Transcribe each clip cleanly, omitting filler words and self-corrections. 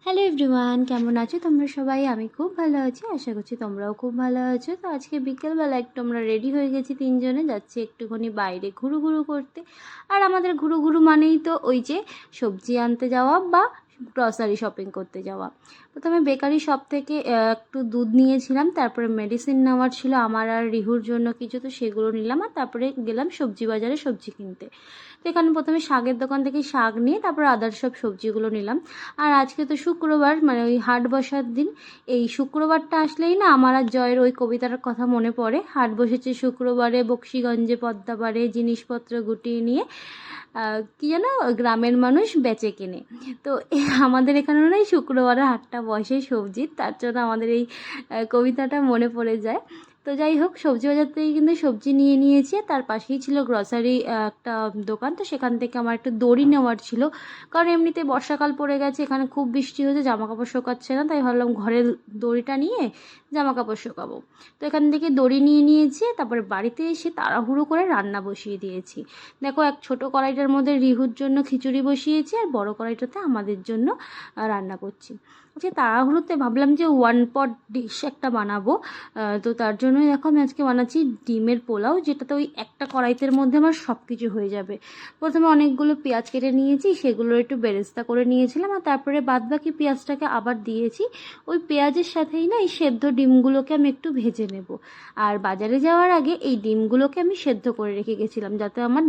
Hello everyone, কেমন আছো তোমরা সবাই? আমি খুব ভালো আছি, আশা করছি তোমরাও খুব ভালো আছো। তো আজকে বিকেলবেলা একটু আমরা রেডি হয়ে গেছি, তিনজনে যাচ্ছি একটুখানি বাইরে ঘুরু ঘুরু করতে। আর আমাদের ঘুরু ঘুরু মানেই তো ওই যে সবজি আনতে যাওয়া বা গ্রসারি শপিং করতে যাওয়া। প্রথমে বেকারি শপ থেকে একটু দুধ নিয়েছিলাম, তারপরে মেডিসিন নেওয়ার ছিল আমার আর রিহুর জন্য কিছু, তো সেগুলো নিলাম। আর তারপরে গেলাম সবজি বাজারে সবজি কিনতে। তো এখানে প্রথমে শাকের দোকান থেকে শাক নিয়ে তারপর আদার সব সবজিগুলো নিলাম। আর আজকে তো শুক্রবার, মানে ওই হাট বসার দিন। এই শুক্রবারটা আসলেই না আমার আর জয়ের ওই কবিতার কথা মনে পড়ে। হাট বসেছে শুক্রবারে, বক্সিগঞ্জে পদ্মাবারে, জিনিসপত্র গুটিয়ে নিয়ে কি যেন গ্রামের মানুষ বেচে কেনে। তো আমাদের এখানেও না শুক্রবারে হাটটা বসে সবজির, তার জন্য আমাদের এই কবিতাটা মনে পড়ে যায়। তো যাই হোক, সবজি বাজার থেকে কিন্তু সবজি নিয়ে নিয়েছি। তার পাশেই ছিল গ্রসারি একটা দোকান, তো সেখান থেকে আমার একটা দড়ি নেওয়ার ছিল। কারণ এমনিতে বর্ষাকাল পড়ে গেছে, এখানে খুব বৃষ্টি হচ্ছে, জামা কাপড় শোকাচ্ছে না, তাই ভাবলাম ঘরের দড়িটা নিয়ে জামা কাপড় শোকাবো। তো এখান থেকে দড়ি নিয়ে নিয়েছি, তারপরে বাড়িতে এসে তাড়াহুড়ো করে রান্না বসিয়ে দিয়েছি। দেখো, এক ছোট কড়াইটার মধ্যে রিহুর জন্য খিচুড়ি বসিয়েছি, আর বড় কড়াইটাতে আমাদের জন্য রান্না করছি। আচ্ছা, তাড়াহুড়োতে ভাবলাম যে ওয়ান পট ডিশ একটা বানাবো। তো তার জন্যই দেখো আমি আজকে বানাচ্ছি ডিমের পোলাও, যেটাতে ওই একটা কড়াইতের মধ্যে আমার সব কিছু হয়ে যাবে। প্রথমে অনেকগুলো পেঁয়াজ কেটে নিয়েছি, সেগুলো একটু বেরেস্তা করে নিয়েছিলাম, আর তারপরে বাদবাকি পেঁয়াজটাকে আবার দিয়েছি। ওই পেঁয়াজের সাথেই না এই সেদ্ধ ডিমগুলোকে আমি একটু ভেজে নেব। আর বাজারে যাওয়ার আগে এই ডিমগুলোকে আমি সেদ্ধ করে রেখে গেছিলাম, যাতে আমার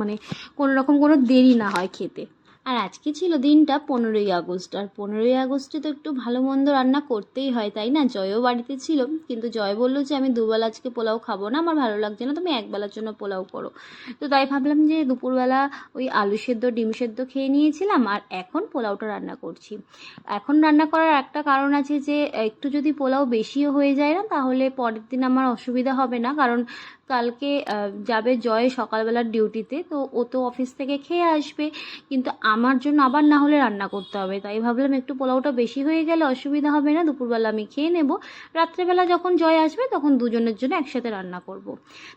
মানে কোনো রকম কোনো দেরি না হয় খেতে। আর আজকে ছিল দিনটা 15ই আগস্ট, আর 15ই আগস্টে তো একটু ভালো মন্দ রান্না করতেই হয়, তাই না? জয়ও বাড়িতে ছিল, কিন্তু জয় বললো যে আমি দুবেলা আজকে পোলাও খাবো না, আমার ভালো লাগছে না, তুমি একবেলার জন্য পোলাও করো। তো তাই ভাবলাম যে দুপুরবেলা ওই আলু সেদ্ধ ডিম সেদ্ধ খেয়ে নিয়েছিলাম, আর এখন পোলাওটা রান্না করছি। এখন রান্না করার একটা কারণ আছে যে একটু যদি পোলাও বেশিও হয়ে যায় না, তাহলে পরের দিন আমার অসুবিধা হবে না। কারণ কালকে যাবে জয় সকালবেলার ডিউটিতে, তো ও তো অফিস থেকে খেয়ে আসবে, কিন্তু আমার জন্য আবার না হলে রান্না করতে হবে। তাই ভাবলাম একটু পোলাওটা বেশি হয়ে গেলে অসুবিধা হবে না, দুপুরবেলা আমি খেয়ে নেব, রাত্রেবেলা যখন জয় আসবে তখন দুজনের জন্য একসাথে রান্না করব।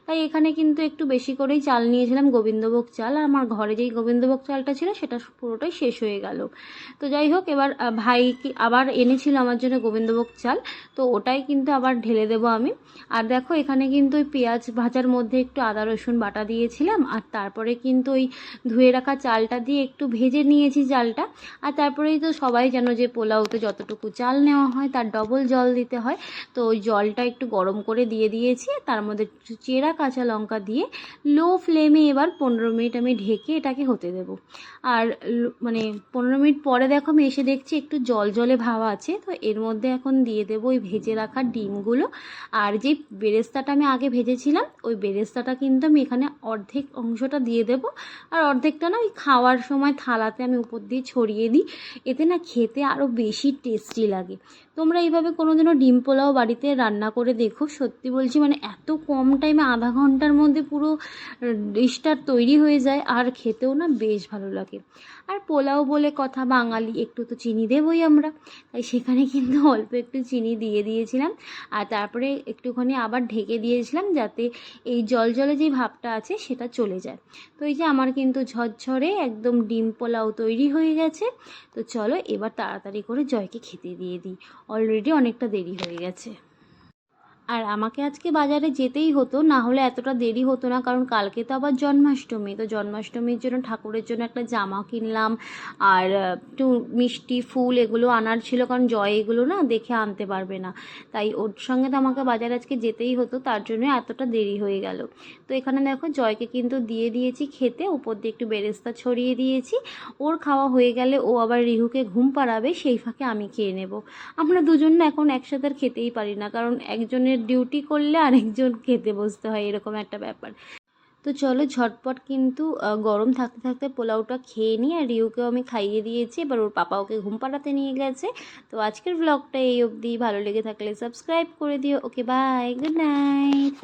তাই এখানে কিন্তু একটু বেশি করেই চাল নিয়েছিলাম, গোবিন্দভোগ চাল। আর আমার ঘরে যেই গোবিন্দভোগ চালটা ছিল সেটা পুরোটাই শেষ হয়ে গেল। তো যাই হোক, এবার ভাই আবার এনেছিল আমার জন্য গোবিন্দভোগ চাল, তো ওটাই কিন্তু আবার ঢেলে দেবো আমি। আর দেখো, এখানে কিন্তু ওই পেঁয়াজ ভাজার মধ্যে একটু আদা রসুন বাটা দিয়েছিলাম, আর তারপরে কিন্তু ওই ধুয়ে রাখা চালটা দিয়ে একটু ভেজে নিয়েছি চালটা। আর তারপরেই তো সবাই জানো যে পোলাওতে যতটুকু চাল নেওয়া হয় তার ডবল জল দিতে হয়। তো ওই জলটা একটু গরম করে দিয়ে দিয়েছি, তার মধ্যে চেরা কাঁচা লঙ্কা দিয়ে লো ফ্লেমে এবার 15 মিনিট আমি ঢেকে এটাকে হতে দেব। আর মানে 15 মিনিট পরে দেখো আমি এসে দেখছি একটু জল জলে ভাব আছে, তো এর মধ্যে এখন দিয়ে দেবো ওই ভেজে রাখা ডিমগুলো। আর যে বেরেস্তাটা আমি আগে ভেজেছিলাম, ওই বেরেস্তাটা কিন্তু আমি এখানে অর্ধেক অংশটা দিয়ে দেবো, আর অর্ধেকটা না ওই খাওয়ার সময় থালাতে আমি উপর দিয়ে ছড়িয়ে দিই। এতে না খেতে আরও বেশি টেস্টি লাগে। তোমরা এইভাবে কোনোদিনও ডিম পোলাও বাড়িতে রান্না করে দেখো, সত্যি বলছি, মানে এত কম টাইমে আধা ঘন্টার মধ্যে পুরো ডিশটা তৈরি হয়ে যায়, আর খেতেও না বেশ ভালো লাগে। আর পোলাও বলে কথা, বাঙালি, একটু তো চিনি দেবই আমরা, তাই সেখানে কিন্তু অল্প একটু চিনি দিয়ে দিয়েছিলাম। আর তারপরে একটুখানি আবার ঢেকে দিয়েছিলাম, যাতে এই জল জলে যে ভাবটা আছে সেটা চলে যায়। তো এই যে আমার কিন্তু ঝরঝরে একদম ডিম পোলাও তৈরি হয়ে গেছে। তো চলো এবার তাড়াতাড়ি করে জয়কে খেতে দিয়ে দিই, অলরেডি অনেকটা দেরি হয়ে গেছে। আর আমাকে আজকে বাজারে যেতেই হতো, না হলে এতটা দেরি হতো না, কারণ কালকে তো আবার জন্মাষ্টমী। তো জন্মাষ্টমীর জন্য ঠাকুরের জন্য একটা জামা কিনলাম, আর একটু মিষ্টি ফুল এগুলো আনার ছিল, কারণ জয় এগুলো না দেখে আনতে পারবে না। তাই ওর সঙ্গে তো আমাকে বাজারে আজকে যেতেই হতো, তার জন্য এতটা দেরি হয়ে গেল। তো এখানে দেখো জয়কে কিন্তু দিয়ে দিয়েছি খেতে, উপর দিয়ে একটু বেরেস্তা ছড়িয়ে দিয়েছি। ওর খাওয়া হয়ে গেলে ও আবার রিহুকে ঘুম পাড়াবে, সেই ফাঁকে আমি খেয়ে নেব। আমরা দুজন না এখন একসাথে আর খেতেই পারি না, কারণ একজনের ডিউটি করলে আরেকজন খেতে বসতে হয়, এরকম একটা ব্যাপার। তো চলো ঝটপট কিন্তু গরম থাকতে থাকতে পোলাওটা খেয়ে নিই। আর রিউকেও আমি খাইয়ে দিয়েছি, এবার ওর পাপা ওকে ঘুম পাড়াতে নিয়ে গেছে। তো আজকের ব্লগটা এই অবধি, ভালো লেগে থাকলে সাবস্ক্রাইব করে দিও। ওকে, বাই, গুড নাইট।